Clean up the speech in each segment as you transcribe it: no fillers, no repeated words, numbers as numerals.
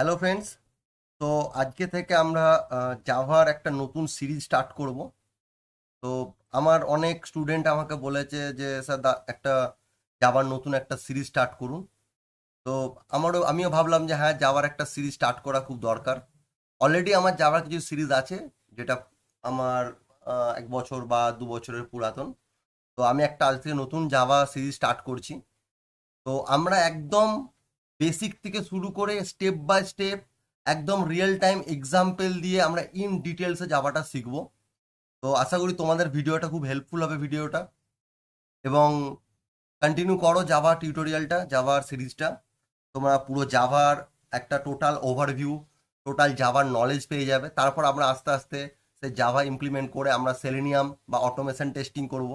Hello friends. তো আজকে থেকে আমরা জাভার একটা নতুন সিরিজ স্টার্ট করব। তো আমার অনেক স্টুডেন্ট আমাকে বলেছে যে স্যার একটা জাভার নতুন একটা সিরিজ স্টার্ট করুন। তো আমিও ভাবলাম যে হ্যাঁ, জাভার একটা সিরিজ স্টার্ট করা খুব দরকার। অলরেডি আমার জাভার কিছু সিরিজ আছে, যেটা আমার 1 বছর বা 2 বছরের পুরাতন। তো আমি একটা আজ থেকে নতুন জাভা সিরিজ স্টার্ট করছি। তো আমরা একদম বেসিক থেকে শুরু করে স্টেপ বাই স্টেপ একদম রিয়েল টাইম এক্সাম্পল দিয়ে আমরা ইন ডিটেলসে জাভাটা শিখবো। তো আশা করি তোমাদের ভিডিওটা খুব হেল্পফুল হবে ভিডিওটা, এবং কন্টিনিউ করো জাভা টিউটোরিয়ালটা, জাভার সিরিজটা। তোমরা পুরো জাভার একটা টোটাল ওভারভিউ, টোটাল জাভার নলেজ পেয়ে যাবে। তারপর আমরা আস্তে আস্তে সে জাভা ইমপ্লিমেন্ট করে আমরা সেলেনিয়াম বা অটোমেশন টেস্টিং করব।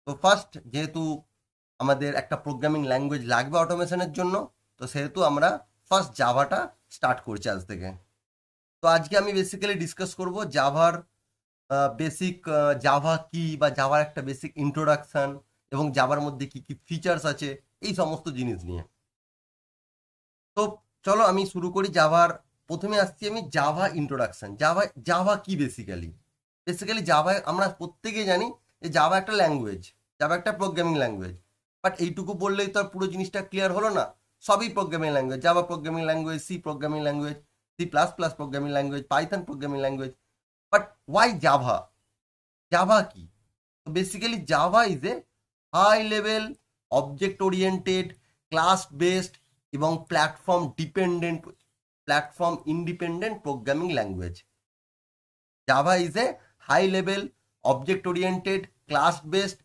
তো ফার্স্ট যেহেতু আমাদের একটা প্রোগ্রামিং ল্যাঙ্গুয়েজ লাগবে অটোমেশনের জন্য, তো সেহেতু আমরা ফার্স্ট জাভাটা স্টার্ট করছি আজ থেকে। তো আজকে আমি বেসিক্যালি ডিসকাস করব জাভার বেসিক, জাভা কি বা জাভার একটা বেসিক ইন্ট্রোডাকশন, এবং জাভার মধ্যে কি কি ফিচার্স আছে, এই সমস্ত জিনিস নিয়ে। তো চলো আমি শুরু করি জাভার। প্রথমে আসছি আমি জাভা ইন্ট্রোডাকশন। জাভা জাভা কি বেসিক্যালি? বেসিক্যালি জাভা আমরা প্রত্যেকেই জানি যে জাভা একটা ল্যাঙ্গুয়েজ, জাভা একটা প্রোগ্রামিং ল্যাঙ্গুয়েজ। বাট এইটুকু বললেই তো আর পুরো জিনিসটা ক্লিয়ার হলো না। সবই programming language, Java programming language, C programming language, C plus plus programming language, Python programming language. But why Java? Java কি? Basically Java is a high level object oriented class based এবং platform independent programming language. Java is a high level object oriented class based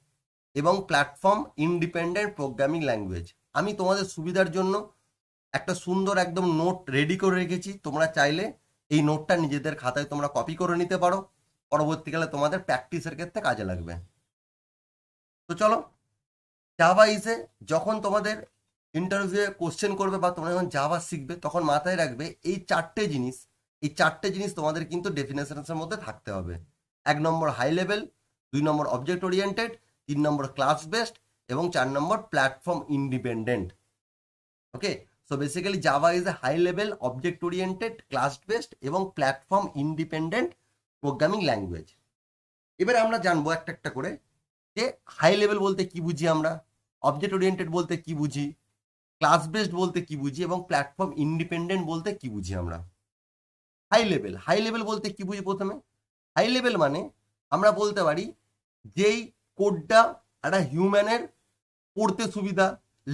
এবং platform independent programming language. আমি তোমাদের সুবিধার জন্য একটা সুন্দর একদম নোট রেডি করে রেখেছি। তোমরা চাইলে এই নোটটা নিজেদের খাতায় তোমরা কপি করে নিতে পারো, পরবর্তীকালে তোমাদের প্র্যাকটিসের ক্ষেত্রে কাজে লাগবে। তো চলো, জাভা ইজে যখন তোমাদের ইন্টারভিউ কোশ্চেন করবে বা তোমরা যখন জাভা শিখবে, তখন মাথায় রাখবে এই চারটে জিনিস তোমাদের কিন্তু ডেফিনেশনের মধ্যে থাকতে হবে। 1 number high level, 2 number object oriented, 3 number class based, এবং 4 number platform independent. Okay, so basically Java is a high level object oriented class based এবং প্ল্যাটফর্ম ইন্ডিপেন্ডেন্ট প্রোগ্রামিং ল্যাঙ্গুয়েজ। এবারে আমরা জানবো একটা একটা করে যে হাই লেভেল বলতে কি বুঝি আমরা, অবজেক্ট ওরিয়েন্টেড বলতে কি বুঝি, ক্লাস বেসড বলতে কি বুঝি, এবং প্ল্যাটফর্ম ইন্ডিপেন্ডেন্ট বলতে কি বুঝি আমরা। হাই লেভেল বলতে কি বুঝি? প্রথমে হাই লেভেল মানে আমরা বলতে পারি যেই কোডটা একটা হিউম্যানের পড়তে সুবিধা,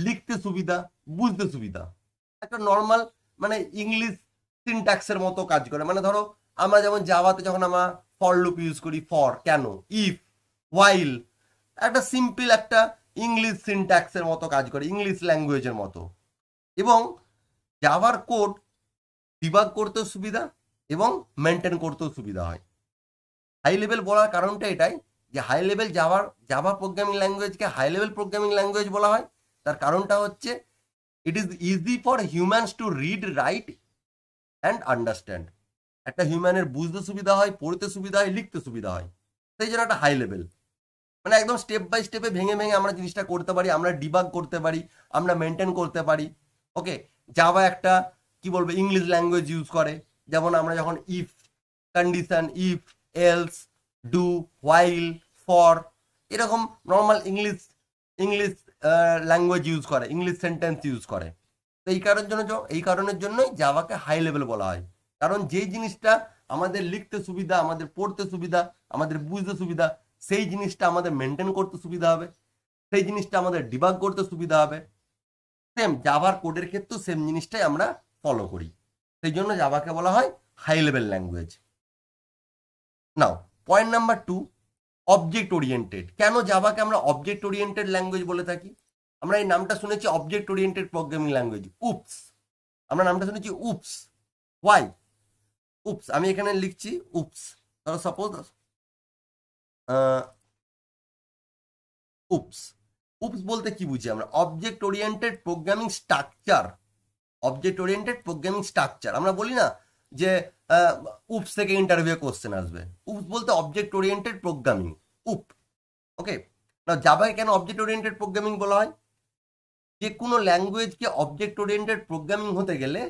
লিখতে সুবিধা, বুঝতে সুবিধা, একটা নর্মাল মানে ইংলিশ সিনট্যাক্সের মতো কাজ করে। মানে ধরো আমরা যেমন জাভাতে যখন আমরা ফর লুপ ইউজ করি, ফর কেন, ইফ, ওয়াইল, একটা সিম্পল একটা ইংলিশ সিনট্যাক্সের মতো কাজ করে, ইংলিশ ল্যাঙ্গুয়েজের মতো। এবং জাভার কোড ডিবাগ করতেও সুবিধা এবং মেনটেন করতেও সুবিধা হয়। হাই লেভেল বলার কারণটা এটাই যে হাই লেভেল জাভা প্রোগ্রামিং ল্যাঙ্গুয়েজকে হাই লেভেল প্রোগ্রামিং ল্যাঙ্গুয়েজ বলা হয়। তার কারণটা হচ্ছে it is easy for humans to read, write and understand. একটা হিউম্যানের বুঝতে সুবিধা হয়, পড়তে সুবিধা হয়, লিখতে সুবিধা হয়। সেই জন্য একটা হাই লেভেল মানে একদম স্টেপ বাই স্টেপে ভেঙে ভেঙে আমরা জিনিসটা করতে পারি, আমরা ডিবাগ করতে পারি, আমরা মেনটেন করতে পারি। ওকে, জাভা একটা কি বলবো ইংলিশ ল্যাঙ্গুয়েজ ইউজ করে। যেমন আমরা যখন if condition, if, else, do, while, for, এরকম normal English English language use করে, ইংলিশ সেন্টেন্স ইউজ করে। তো এই কারণের জন্যই জাভাকে হাই লেভেল বলা হয়। কারণ যেই জিনিসটা আমাদের লিখতে সুবিধা, আমাদের পড়তে সুবিধা, আমাদের বুঝতে সুবিধা, সেই জিনিসটা আমাদের মেনটেন করতে সুবিধা হবে, সেই জিনিসটা আমাদের ডিবাগ করতে সুবিধা হবে। সেম জাভার কোডের ক্ষেত্রেও সেম জিনিসটাই আমরা ফলো করি। সেই জন্য জাভাকে বলা হয় হাই লেভেল ল্যাঙ্গুয়েজ। নাও, পয়েন্ট নাম্বার 2, অবজেক্ট ওরিয়েন্টেড। কেন জাভাকে আমরা অবজেক্ট ওরিয়েন্টেড ল্যাঙ্গুয়েজ বলে থাকি? আমরা এই নামটা শুনেছি অবজেক্ট ওরিয়েন্টেড প্রোগ্রামিং ল্যাঙ্গুয়েজ, উপস। আমরা নামটা শুনেছি উপস। ওয়াই উপস? আমি এখানে লিখছি উপস। ধরো সাপোজ উপস। উপস বলতে কি বুঝি আমরা? Object oriented programming structure. Object oriented programming structure আমরা বলি না যে উপস থেকে ইন্টারভিউ কোশ্চেন আসবে। উপস বলতে অবজেক্ট ওরিয়েন্টেড প্রোগ্রামিং, উপ। ওকে, না জাভাকে কেন অবজেক্ট ওরিয়েন্টেড প্রোগ্রামিং বলা হয়? যে কোনো ল্যাঙ্গুয়েজকে অবজেক্ট ওরিয়েন্টেড প্রোগ্রামিং হতে গেলে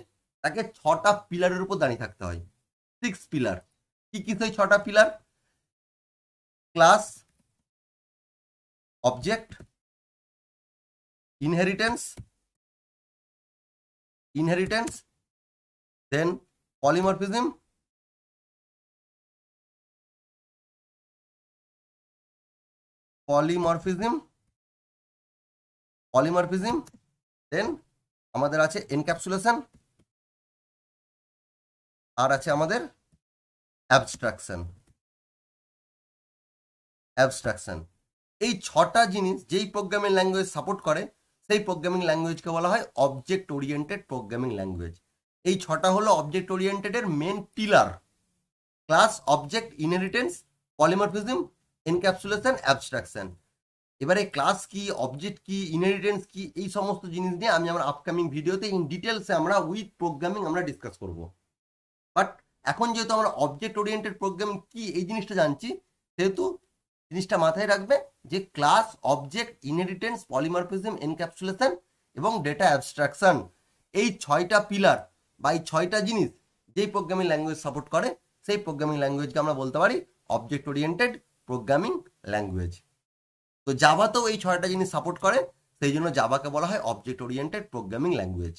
তাকে 6টা পিলারের উপর দাঁড়িয়ে থাকতে হয়। 6 পিলার। কি কি সেই 6টা পিলার? ক্লাস, অবজেক্ট, ইনহেরিটেন্স, দেন পলিমরফিজম, দেন আমাদের আছে এনক্যাপসুলেশন, আর আছে আমাদের অ্যাবস্ট্রাকশন। এই 6টা জিনিস যেই প্রোগ্রামিং ল্যাঙ্গুয়েজ সাপোর্ট করে সেই প্রোগ্রামিং ল্যাঙ্গুয়েজকে বলা হয় অবজেক্ট ওরিয়েন্টেড প্রোগ্রামিং ল্যাঙ্গুয়েজ। এই 6টা হলো অবজেক্ট ওরিয়েন্টেডের main pillar: class, object, inheritance, polymorphism, encapsulation, abstraction. এবারে ক্লাস কি, অবজেক্ট কি, ইনহেরিটেন্স কি, এই সমস্ত জিনিস নিয়ে আমি আমার আপকামিং ভিডিওতে ইন ডিটেলসে আমরা উইথ প্রোগ্রামিং আমরা ডিসকাস করব। বাট এখন যেহেতু আমরা অবজেক্ট ওরিয়েন্টেড প্রোগ্রামিং কি এই জিনিসটা জানছি, সেহেতু জিনিসটা মাথায় রাখবে যে class, object, inheritance, polymorphism, encapsulation এবং ডেটা অ্যাবস্ট্রাকশন, এই 6টা পিলার বা এই 6টা জিনিস যেই প্রোগ্রামিং ল্যাঙ্গুয়েজ সাপোর্ট করে সেই প্রোগ্রামিং ল্যাঙ্গুয়েজকে আমরা বলতে পারি অবজেক্ট ওরিয়েন্টেড প্রোগ্রামিং ল্যাঙ্গুয়েজ। তো জাভাতেও এই 6টা জিনিস সাপোর্ট করে, সেই জন্য জাভাকে বলা হয় অবজেক্ট ওরিয়েন্টেড প্রোগ্রামিং ল্যাঙ্গুয়েজ।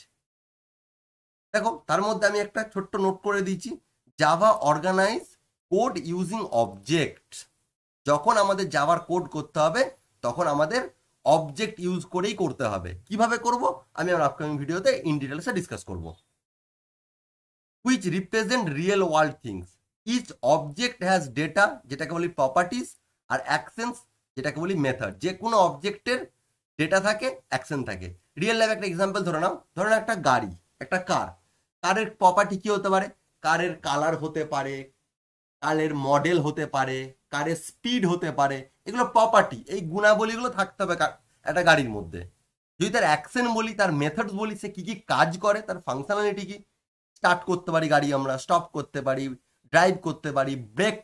দেখো তার মধ্যে আমি একটা ছোট্ট নোট করে দিয়েছি, Java organise code using object. যখন আমাদের জাভার কোড করতে হবে তখন আমাদের অবজেক্ট ইউজ করেই করতে হবে। কিভাবে করব আমি আমার আপকামিং ভিডিওতে ইন ডিটেলসে ডিসকাস করব। Which represent real world things. Each object has data, যেটাকে বলি প্রপার্টিস, আর অ্যাকশনস, যেটাকে বলি মেথড। যে কোনো অবজেক্টের ডেটা থাকে, অ্যাকশন থাকে। রিয়েল লাইফ একটা এক্সাম্পল ধরে নাও, ধরে নাও একটা গাড়ি, একটা কার। কারের প্রপার্টি কি হতে পারে? কারের কালার হতে পারে, কারের মডেল হতে পারে, কারের স্পিড হতে পারে। এগুলো প্রপার্টি, এই গুণাবলীগুলো থাকতে হবে একটা গাড়ির মধ্যে। যদি তার অ্যাকশন বলি, তার মেথডস বলি, সে কি কি কাজ করে, তার ফাংশনালিটি কি। স্টার্ট করতে পারি গাড়ি, আমরা স্টপ করতে পারি, ড্রাইভ করতে পারি, ব্রেক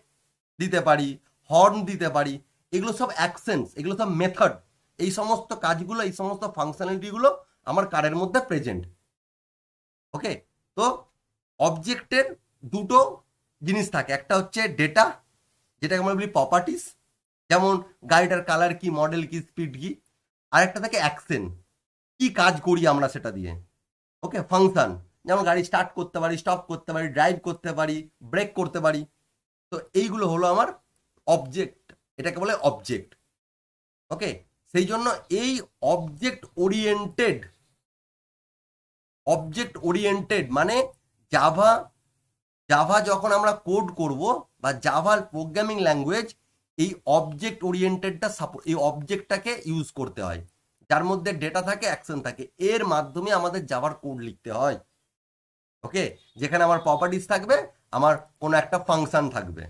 দিতে পারি, হর্ন দিতে পারি। এগুলো সব অ্যাকশনস, এগুলো সব মেথড। এই সমস্ত কাজগুলো, এই সমস্ত ফাংশনালিটিগুলো আমার কারের মধ্যে প্রেজেন্ট। ওকে, তো অবজেক্টের দুটো জিনিস থাকে, একটা হচ্ছে ডেটা, যেটাকে আমরা বলি প্রপার্টিস, যেমন গাড়িটার কালার কি, মডেল কি, স্পিড কি। আর একটা থাকে অ্যাকশন, কি কাজ করি আমরা সেটা দিয়ে। ওকে, ফাংশন, যেমন গাড়ি স্টার্ট করতে পারি, স্টপ করতে পারি, ড্রাইভ করতে পারি, ব্রেক করতে পারি। তো এইগুলো হলো আমার অবজেক্ট, এটাকে বলে অবজেক্ট। ওকে, সেই জন্য এই অবজেক্ট ওরিয়েন্টেড মানে জাভা যখন আমরা কোড করব বা জাভার প্রোগ্রামিং ল্যাঙ্গুয়েজ, এই অবজেক্ট ওরিয়েন্টেডটা এই অবজেক্টটাকে ইউজ করতে হয়, যার মধ্যে ডেটা থাকে, অ্যাকশন থাকে। এর মাধ্যমে আমাদের জাভার কোড লিখতে হয়। ওকে, যেখানে আমার প্রপার্টিস থাকবে, আমার কোনো একটা ফাংশন থাকবে।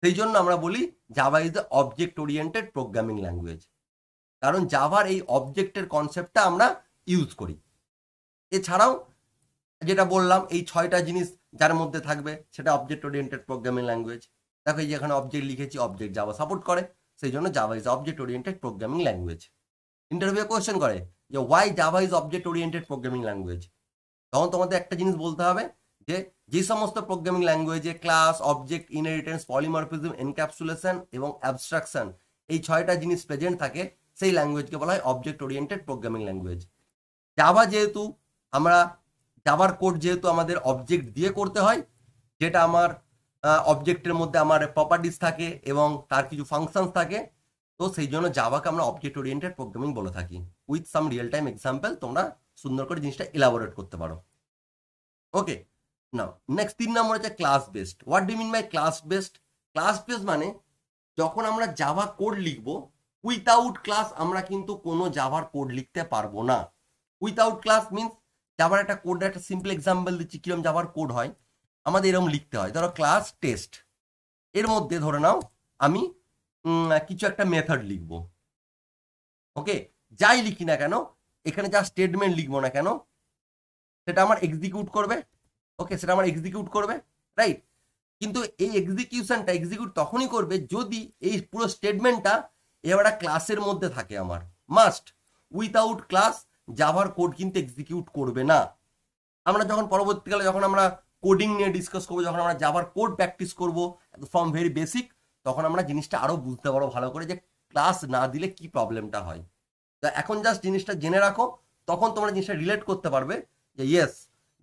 সেই জন্য আমরা বলি Java is the object oriented programming language, কারণ জাভার এই অবজেক্টের কনসেপ্টটা আমরা ইউজ করি। এছাড়াও যেটা বললাম, এই 6টা জিনিস যার মধ্যে থাকবে সেটা অবজেক্ট ওরিয়েন্টেড প্রোগ্রামিং ল্যাঙ্গুয়েজ। দেখো এই যে এখানে অবজেক্ট লিখেছি, অবজেক্ট জাভা সাপোর্ট করে, সেই জন্য Java is object oriented programming language. Interview question করে যে why Java is object oriented programming language, তখন তোমাদের একটা জিনিস বলতে হবে যে সমস্ত প্রোগ্রামিং ল্যাঙ্গুয়েজে class, object, inheritance, polymorphism, encapsulation এবং অ্যাবস্ট্রাকশন, এই 6টা জিনিস প্রেজেন্ট থাকে, সেই ল্যাঙ্গুয়েজকে বলা হয় object oriented programming language. Java যেহেতু আমরা জাভার কোড যেহেতু আমাদের অবজেক্ট দিয়ে করতে হয়, যেটা আমার অবজেক্টের মধ্যে আমার প্রপার্টিস থাকে এবং তার কিছু ফাংশনস থাকে, তো সেই জন্য জাভাকে আমরা অবজেক্ট ওরিয়েন্টেড প্রোগ্রামিং বলে থাকি। With some real time example তোমরা সুন্দর করে জিনিসটা এলাবোরেট করতে পারো। ওকে, নাও নেক্সট 3 নম্বর হচ্ছে class based. What do mean by class based? Class based মানে যখন আমরা জাভা কোড লিখবো, উইথাউট ক্লাস আমরা কিন্তু কোনো জাভার কোড লিখতে পারবো না। উইথাউট ক্লাস মিনস জাভার একটা কোড, একটা সিম্পল এক্সাম্পল দিচ্ছি কিরকম জাভার কোড হয়। আমাদের এরকম লিখতে হয়, ধরো ক্লাস টেস্ট, এর মধ্যে ধরে নাও আমি কিছু একটা মেথড লিখব। ওকে, যাই লিখি না কেন, এখানে যা স্টেটমেন্ট লিখবো না কেন, সেটা আমার এক্সিকিউট করবে। ওকে, সেটা আমার এক্সিকিউট করবে, রাইট। কিন্তু এই এক্সিকিউশনটা এক্সিকিউট তখনই করবে যদি এই পুরো স্টেটমেন্টটা এবার ক্লাসের মধ্যে থাকে। আমার মাস্ট, উইথাউট ক্লাস জাভার কোড কিন্তু এক্সিকিউট করবে না। আমরা যখন পরবর্তীকালে যখন আমরা কোডিং নিয়ে ডিসকাস করবো, যখন আমরা জাভার কোড প্র্যাকটিস করবো ফ্রম ভেরি বেসিক, তখন আমরা জিনিসটা আরো বুঝতে পারবো ভালো করে যে ক্লাস না দিলে কি প্রবলেমটা হয়। তো এখন জাস্ট জিনিসটা জেনে রাখো, তখন তোমরা জিনিসটা রিলেট করতে পারবে যে ইয়েস,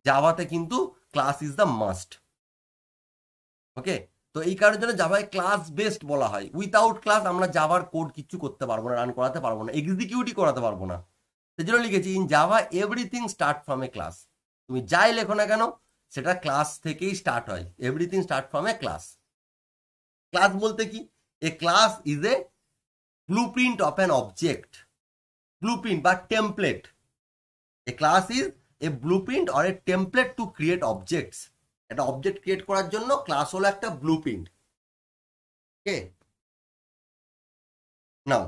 জাভাতে কিন্তু ক্লাস ইজ দ্য মাস্ট। ওকে, তো এই কারণের জন্য জাভায় ক্লাস বেসড বলা হয়। উইথাউট ক্লাস আমরা জাভার কোড কিছু করতে পারবো না, রান করাতে পারবো না, এক্সিকিউটই করাতে পারবো না। সেই জন্য লিখেছি in Java everything start from a class. তুমি যাই লেখো না কেন সেটা ক্লাস থেকেই স্টার্ট হয়, everything start from a class. Class বলতে কি, a class is a blueprint of an object, blueprint বা template. A class is a blueprint or a template to create objects. একটা অবজেক্ট ক্রিয়েট করার জন্য class হলো একটা blueprint. ওকে, নাও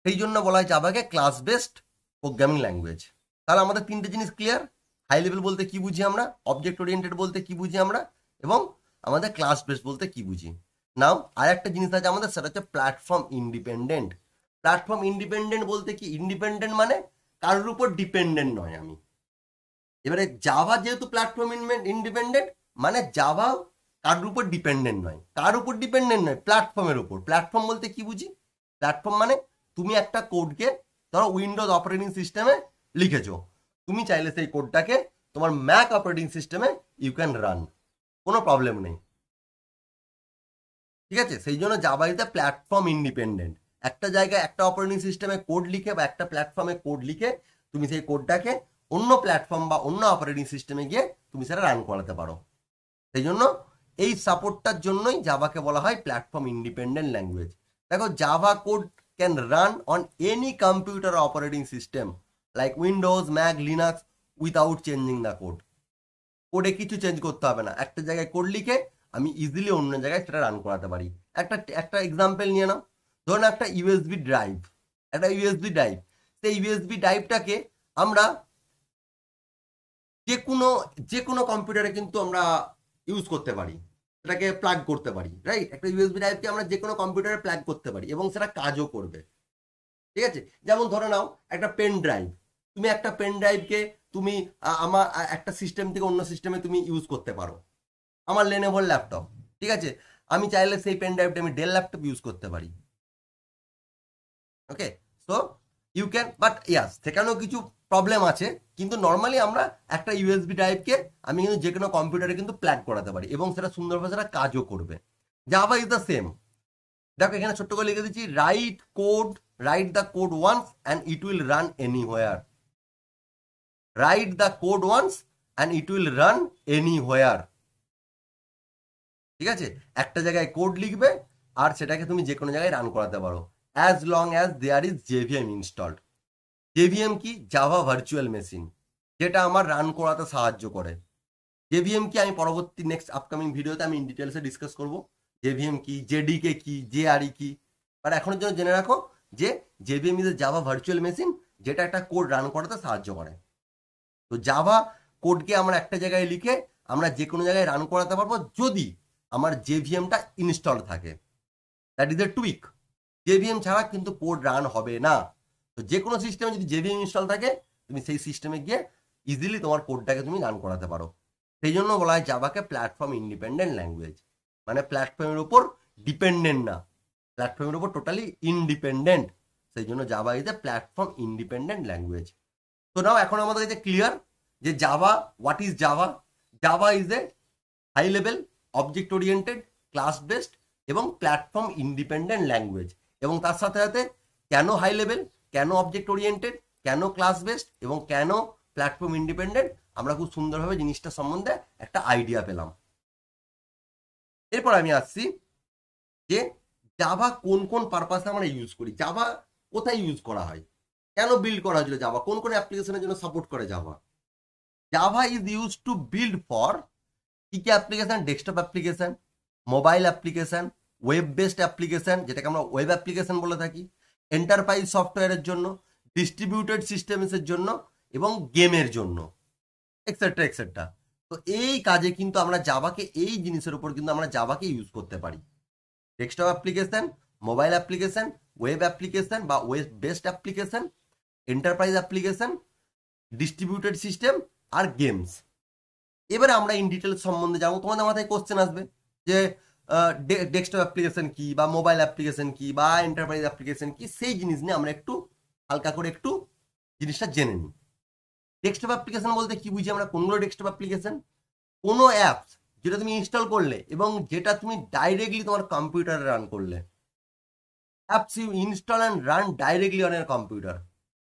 সেই জন্য বলা হয় জাভাকে ক্লাস বেসড প্রোগ্রামিং ল্যাঙ্গুয়েজ। তাহলে আমাদের তিনটে জিনিস ক্লিয়ার, হাই লেভেল বলতে কি বুঝি আমরা, অবজেক্ট ওরিয়েন্টেড বলতে কি বুঝি আমরা, এবং আমাদের ক্লাস বেসড বলতে কি বুঝি। নাও আর একটা জিনিস আছে আমাদের, সেটা হচ্ছে প্ল্যাটফর্ম ইন্ডিপেন্ডেন্ট। প্ল্যাটফর্ম ইন্ডিপেন্ডেন্ট বলতে কি, ইন্ডিপেন্ডেন্ট মানে কারোর উপর ডিপেন্ডেন্ট নয় আমি। এবারে জাভা যেহেতু প্ল্যাটফর্ম ইন্ডিপেন্ডেন্ট, মানে জাভা কারোর উপর ডিপেন্ডেন্ট নয়। কার উপর ডিপেন্ডেন্ট নয়, প্ল্যাটফর্মের উপর। প্ল্যাটফর্ম বলতে কি বুঝি, প্ল্যাটফর্ম মানে তুমি একটা কোডকে ধরো উইন্ডোজ অপারেটিং সিস্টেমে লিখেছো, তুমি চাইলে সেই কোডটাকে তোমার ম্যাক অপারেটিং সিস্টেমে ইউ ক্যান রান, কোনো প্রবলেম নেই। ঠিক আছে, সেই জন্য Java is the platform independent. একটা জায়গায় একটা অপারেটিং সিস্টেমে কোড লিখে বা একটা প্ল্যাটফর্মে কোড লিখে তুমি সেই কোডটাকে অন্য প্ল্যাটফর্ম বা অন্য অপারেটিং সিস্টেমে গিয়ে তুমি সেটা রান করাতে পারো। সেই জন্য এই সাপোর্টটার জন্যই জাভাকে বলা হয় প্ল্যাটফর্ম ইন্ডিপেন্ডেন্ট ল্যাঙ্গুয়েজ। দেখো, Java code can run on any computer operating system like Windows, Mac, Linux without changing the code. কোডে কিছু চেঞ্জ করতে হবে না, একটা জায়গায় কোড লিখে আমি ইজিলি অন্য জায়গায় সেটা রান করাতে পারি। একটা এক্সাম্পল নিয়ে নাও, ধরুন একটা ইউএসবি ড্রাইভ, সেই ইউএসবি ড্রাইভটাকে আমরা যে কোনো কম্পিউটারে কিন্তু আমরা ইউজ করতে পারি, সেটাকে প্লাগ করতে পারি, রাইট? একটা ইউএসবি ড্রাইভকে আমরা যে কোনো কম্পিউটারে প্লাগ করতে পারি এবং সেটা কাজও করবে। ঠিক আছে, যেমন ধরে নাও একটা পেন ড্রাইভ, তুমি একটা পেন ড্রাইভকে তুমি আমার একটা সিস্টেম থেকে অন্য সিস্টেমে তুমি ইউজ করতে পারো। আমার লেনোভোর ল্যাপটপ, ঠিক আছে, আমি চাইলে সেই পেন ড্রাইভটা আমি ডেল ল্যাপটপ ইউজ করতে পারি। Okay, so you can, but yes সেখানেও কিছু প্রবলেম আছে, কিন্তু নর্মালি আমরা একটা ইউএসবি ড্রাইভকে আমি কিন্তু যে কোনো কম্পিউটারে কিন্তু প্লাগ করাতে পারি এবং সেটা সুন্দরভাবে সেটা কাজও করবে। Java is the same. দেখো এখানে ছোট্ট করে লিখে দিচ্ছি, write the code once and it will run anywhere. Write the code once and it will run anywhere. ঠিক আছে, একটা জায়গায় কোড লিখবে আর সেটাকে তুমি যে কোনো জায়গায় রান করাতে পারো, as long as there is JVM installed. JVM কি, জাভা ভার্চুয়াল মেশিন, যেটা আমার রান করাতে সাহায্য করে। জেভিএম কি আমি পরবর্তী নেক্সট আপকামিং ভিডিওতে আমি ইন ডিটেলসে ডিসকাস করব, জেভিএম কি, জেডিকে কি, জেআরই কি। বাট এখনের জন্য জেনে রাখো যে JVM is a Java virtual machine, যেটা একটা কোড রান করাতে সাহায্য করে। তো জাভা কোডকে আমরা একটা জায়গায় লিখে আমরা যে কোনো জায়গায় রান করাতে পারবো যদি আমার জেভিএমটা ইনস্টল থাকে। That is a টুইক। জেভিএম ছাড়া কিন্তু কোড রান হবে না। তো যে কোনো সিস্টেমে যদি জেভিএম ইনস্টল থাকে, তুমি সেই সিস্টেমে গিয়ে ইজিলি তোমার কোডটাকে তুমি রান করাতে পারো। সেই জন্য বলা হয় জাভাকে প্ল্যাটফর্ম ইন্ডিপেন্ডেন্ট ল্যাঙ্গুয়েজ, মানে প্ল্যাটফর্মের উপর ডিপেন্ডেন্ট না, প্ল্যাটফর্মের উপর টোটালি ইন্ডিপেন্ডেন্ট। সেই জন্য Java is a platform independent language. তো নাও এখন আমাদের কাছে ক্লিয়ার যে Java, what is Java. Java is a high level object oriented class based এবং প্ল্যাটফর্ম ইন্ডিপেন্ডেন্ট ল্যাঙ্গুয়েজ। এবং তার সাথে সাথে কেন হাই লেভেল, কেন অবজেক্ট ওরিয়েন্টেড, কেন ক্লাস বেসড এবং কেন প্ল্যাটফর্ম ইন্ডিপেন্ডেন্ট, আমরা খুব সুন্দরভাবে জিনিসটা সম্বন্ধে একটা আইডিয়া পেলাম। এরপর আমি আসছি যে জাভা কোন কোন পারপাসে আমরা ইউজ করি, জাভা কোথায় ইউজ করা হয়, কেন বিল্ড করা হয়েছিল জাভা, কোন কোন অ্যাপ্লিকেশনের জন্য সাপোর্ট করে Java. Java is use to build for কি কি application, desktop application, mobile application, web based application যেটাকে আমরা ওয়েব অ্যাপ্লিকেশন বলে থাকি, এন্টারপ্রাইজ সফটওয়্যারের জন্য, ডিস্ট্রিবিউটেড সিস্টেমসের জন্য এবং গেমের জন্য, এক্সেট্রা এক্সেট্রা। তো এই কাজে কিন্তু আমরা জাভাকে, এই জিনিসের উপর কিন্তু আমরা জাভাকে ইউজ করতে পারি। Desktop application, mobile application, web application বা web based application, enterprise application, distributed system আর গেমস। এবারে আমরা ইন ডিটেলস সম্বন্ধে যাবো। তোমাদের মাথায় কোশ্চেন আসবে যে ডেস্কটপ অ্যাপ্লিকেশন কি, বা মোবাইল অ্যাপ্লিকেশন কি, বা এন্টারপ্রাইজ অ্যাপ্লিকেশন কি, সেই জিনিস নিয়ে আমরা একটু হালকা করে একটু জিনিসটা জেনে নিই। ডেস্কটপ অ্যাপ্লিকেশন বলতে কি বুঝি আমরা? কোনগুলো ডেস্কটপ অ্যাপ্লিকেশন? কোনো অ্যাপস যেটা তুমি ইনস্টল করলে এবং যেটা তুমি ডাইরেক্টলি তোমার কম্পিউটারে রান করলে। Apps you install and run directly on your computer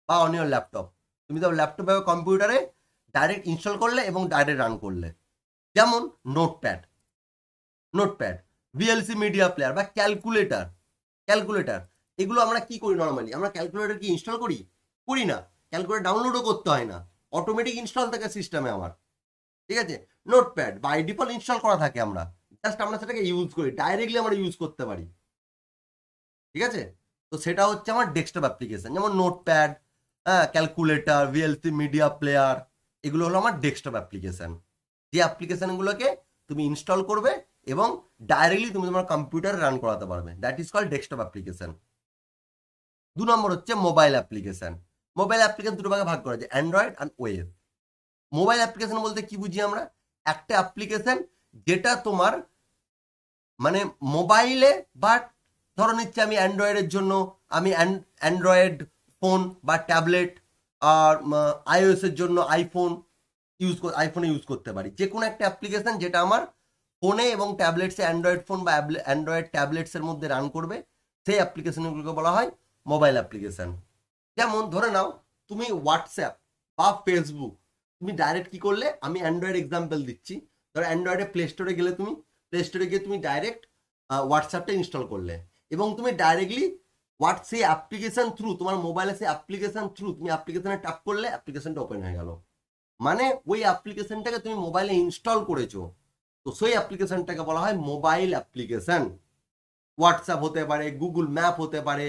বা অন ইয়োর ল্যাপটপ। তুমি তো ল্যাপটপে বা কম্পিউটারে ডাইরেক্ট ইনস্টল করলে এবং ডাইরেক্ট রান করলে। যেমন নোটপ্যাড, ভিএলসি মিডিয়া প্লেয়ার বা ক্যালকুলেটার। এগুলো আমরা কি করি নর্মালি? আমরা ক্যালকুলেটার কি ইনস্টল করি? করি না। ক্যালকুলেটার ডাউনলোডও করতে হয় না, অটোমেটিক ইনস্টল থাকে সিস্টেমে আমার। ঠিক আছে? নোটপ্যাড বাই ডিফল্ট ইনস্টল করা থাকে, আমরা জাস্ট আমরা সেটাকে ইউজ করি, ডাইরেক্টলি আমরা ইউজ করতে পারি। ঠিক আছে? তো সেটা হচ্ছে আমার ডেস্কটপ অ্যাপ্লিকেশন। যেমন notepad, calculator, VLC media player, এগুলো হলো আমার ডেস্কটপ অ্যাপ্লিকেশন। যে অ্যাপ্লিকেশনগুলোকে তুমি ইনস্টল করবে এবং ডাইরেক্টলি তুমি তোমার কম্পিউটারে রান করাতে পারবে, that is called desktop application. 2 নম্বর হচ্ছে মোবাইল অ্যাপ্লিকেশন। মোবাইল অ্যাপ্লিকেশন দুটো ভাগে ভাগ করা যায়, Android and web. Mobile application বলতে কি বুঝি আমরা? একটা অ্যাপ্লিকেশন যেটা তোমার মানে মোবাইলে, বাট ধরো নিচ্ছে আমি অ্যান্ড্রয়েডের জন্য আমি অ্যান্ড্রয়েড ফোন বা ট্যাবলেট, আর আইওএস এর জন্য আইফোনে ইউজ করতে পারি। যে কোনো একটা অ্যাপ্লিকেশন যেটা আমার ফোনে এবং ট্যাবলেটসে, অ্যান্ড্রয়েড ফোন বা অ্যান্ড্রয়েড ট্যাবলেটসের মধ্যে রান করবে, সেই অ্যাপ্লিকেশনগুলোকে বলা হয় মোবাইল অ্যাপ্লিকেশন। যেমন ধরে নাও তুমি হোয়াটসঅ্যাপ বা ফেসবুক, তুমি ডাইরেক্ট কি করলে, আমি অ্যান্ড্রয়েড এক্সাম্পল দিচ্ছি, ধরো অ্যান্ড্রয়েডে প্লে স্টোরে গেলে, তুমি প্লে স্টোরে গিয়ে তুমি ডাইরেক্ট হোয়াটসঅ্যাপটা ইনস্টল করলে এবং তুমি ডাইরেক্টলি সেই অ্যাপ্লিকেশন থ্রু, তোমার মোবাইলে সেই অ্যাপ্লিকেশন থ্রু তুমি অ্যাপ্লিকেশনে ট্যাপ করলে অ্যাপ্লিকেশনটা ওপেন হয়ে গেল। মানে ওই অ্যাপ্লিকেশনটাকে তুমি মোবাইলে ইনস্টল করেছো, তো সেই অ্যাপ্লিকেশনটাকে বলা হয় মোবাইল অ্যাপ্লিকেশন। হোয়াটসঅ্যাপ হতে পারে, গুগল ম্যাপ হতে পারে,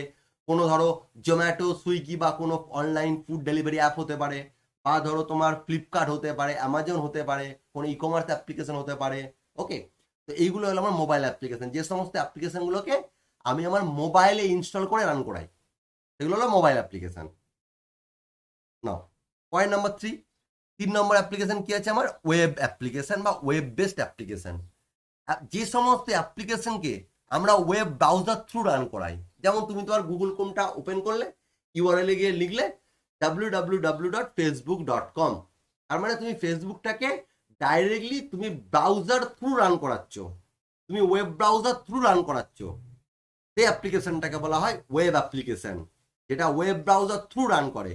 কোনো ধরো জোম্যাটো, সুইগি বা কোনো অনলাইন ফুড ডেলিভারি অ্যাপ হতে পারে, বা ধরো তোমার ফ্লিপকার্ট হতে পারে, অ্যামাজন হতে পারে, কোনো ই কমার্স অ্যাপ্লিকেশন হতে পারে। ওকে, তো এইগুলো হলো আমার মোবাইল অ্যাপ্লিকেশন। যে সমস্ত অ্যাপ্লিকেশনগুলোকে আমি আমার মোবাইলে ইনস্টল করে রান করাই, সেগুলো হলো মোবাইল অ্যাপ্লিকেশন। নাও পয়েন্ট নাম্বার 3, 3 নম্বর অ্যাপ্লিকেশন কি আছে আমার? ওয়েব অ্যাপ্লিকেশন বা ওয়েব বেসড অ্যাপ্লিকেশন। যে সমস্ত অ্যাপ্লিকেশনকে আমরা ওয়েব ব্রাউজার থ্রু রান করাই। যেমন তুমি তোমার গুগল ক্রোমটা ওপেন করলে, ইউআরএল এ গিয়ে লিখলে www.facebook.com, তার মানে তুমি ফেসবুকটাকে ডাইরেক্টলি তুমি ব্রাউজার থ্রু রান করাচ্ছ, তুমি ওয়েব ব্রাউজার থ্রু রান করাচ্ছ, সেই অ্যাপ্লিকেশনটাকে বলা হয় ওয়েব অ্যাপ্লিকেশন, যেটা ওয়েব ব্রাউজার থ্রু রান করে।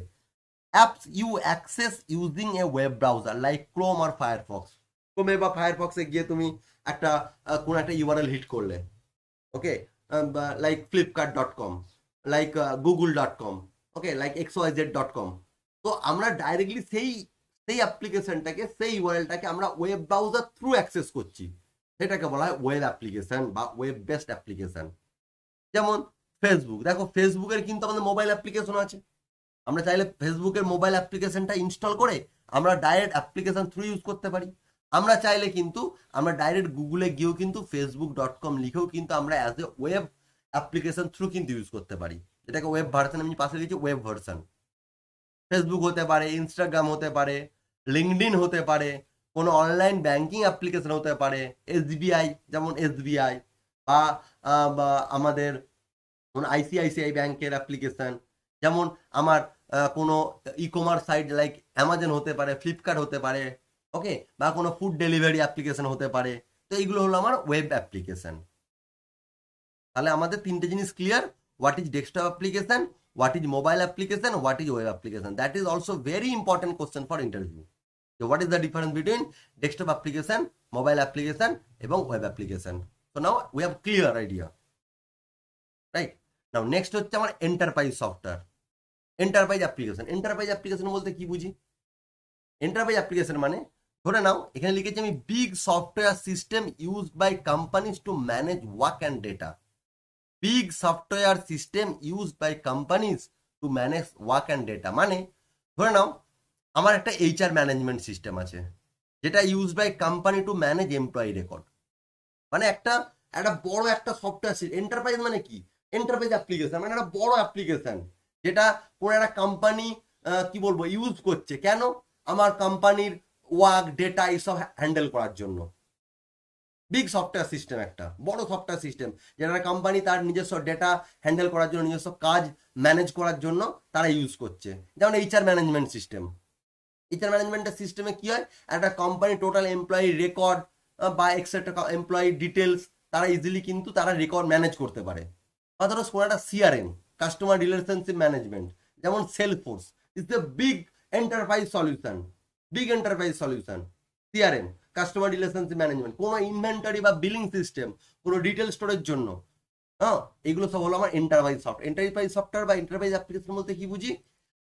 Apps you access using a web browser like Chrome আর ফায়ারফক্স। ক্রোমে বা ফায়ারফক্সে গিয়ে তুমি একটা কোনো একটা ইউআরএল হিট করলে, ওকে, লাইক flipkart.com, লাইক google.com, ওকে, লাইক xyz.com। তো আমরা ডাইরেক্টলি সেই অ্যাপ্লিকেশনটাকে, সেই ইউআরএলটাকে আমরা ওয়েব ব্রাউজার থ্রু অ্যাক্সেস করছি, সেটাকে বলা হয় ওয়েব অ্যাপ্লিকেশন বা ওয়েব বেসড অ্যাপ্লিকেশন। যেমন ফেসবুক, দেখো ফেসবুকের কিন্তু আমাদের মোবাইল অ্যাপ্লিকেশন আছে। আমরা চাইলে ফেসবুকের মোবাইল অ্যাপ্লিকেশনটা ইনস্টল করে আমরা ডাইরেক্ট অ্যাপ্লিকেশন থ্রু ইউজ করতে পারি। আমরা চাইলে কিন্তু আমরা ডাইরেক্ট গুগলে গিয়েও কিন্তু facebook.com লিখেও কিন্তু আমরা as a web application through কিন্তু ইউজ করতে পারি, যেটাকে ওয়েব ভার্সন আমি পাশে দিয়েছি, ওয়েব ভার্সন। ফেসবুক হতে পারে, ইনস্টাগ্রাম হতে পারে, লিঙ্কডইন হতে পারে, কোনো অনলাইন ব্যাংকিং অ্যাপ্লিকেশন হতে পারে, এসবিআই, যেমন এসবিআই, বা আমাদের কোনো আইসিআইসিআই ব্যাংকের অ্যাপ্লিকেশন, যেমন আমার কোনো e commerce site like Amazon হতে পারে, ফ্লিপকার্ট হতে পারে, ওকে, বা কোনো ফুড ডেলিভারি অ্যাপ্লিকেশন হতে পারে। তো এইগুলো হলো আমার ওয়েব অ্যাপ্লিকেশন। তাহলে আমাদের 3টে জিনিস clear: what is desktop application, what is mobile application, what is web application. That is also very important question for interview. So what is the difference between desktop application, mobile application এবং web application? So now we have clear idea, right? Now next হচ্ছে আমার enterprise software, enterprise application বলতে কি বুঝি? Enterprise application মানে ধরে নাও এখানে লিখেছি আমি big software system used by companies to manage work and data. Big software system used by companies to manage work and data মানে ধরে নাও আমার একটা এইচআর ম্যানেজমেন্ট সিস্টেম আছে, যেটা use by company to manage employee record. মানে একটা বড় একটা সফটওয়্যার। এন্টারপ্রাইজ মানে কি? এন্টারপ্রাইজ অ্যাপ্লিকেশন মানে একটা বড় অ্যাপ্লিকেশন, যেটা কোনো একটা কোম্পানি কি বলবো ইউজ করছে। কেন? আমার কোম্পানির ওয়ার্ক, ডেটা এইসব হ্যান্ডেল করার জন্য। বিগ সফটওয়্যার সিস্টেম, একটা বড় সফটওয়্যার সিস্টেম, যেটা কোম্পানি তার নিজস্ব ডেটা হ্যান্ডেল করার জন্য, নিজস্ব কাজ ম্যানেজ করার জন্য তারা ইউজ করছে। যেমন এইচআর ম্যানেজমেন্ট সিস্টেম। এইচআর ম্যানেজমেন্টের সিস্টেমে কি হয়, একটা কোম্পানি টোটাল এমপ্লয়ি রেকর্ড বা এক্সেট্রা এমপ্লয়ি ডিটেলস তারা ইজিলি কিন্তু তারা রেকর্ড ম্যানেজ করতে পারে। বা ধরো কোনো একটা সিআরএম, কাস্টমার রিলেশনশিপ ম্যানেজমেন্ট, যেমন Salesforce is the big enterprise solution, big enterprise solution. CRM, customer relationship management, কোনো ইনভেন্টরি বা বিলিং সিস্টেম, কোনো ডিটেল স্টোরের জন্য, হ্যাঁ, এগুলো সব হলো আমার এন্টারপ্রাইজ সফটওয়্যার। এন্টারপ্রাইজ সফটওয়্যার বা এন্টারপ্রাইজ অ্যাপ্লিকেশন বলতে কি বুঝি,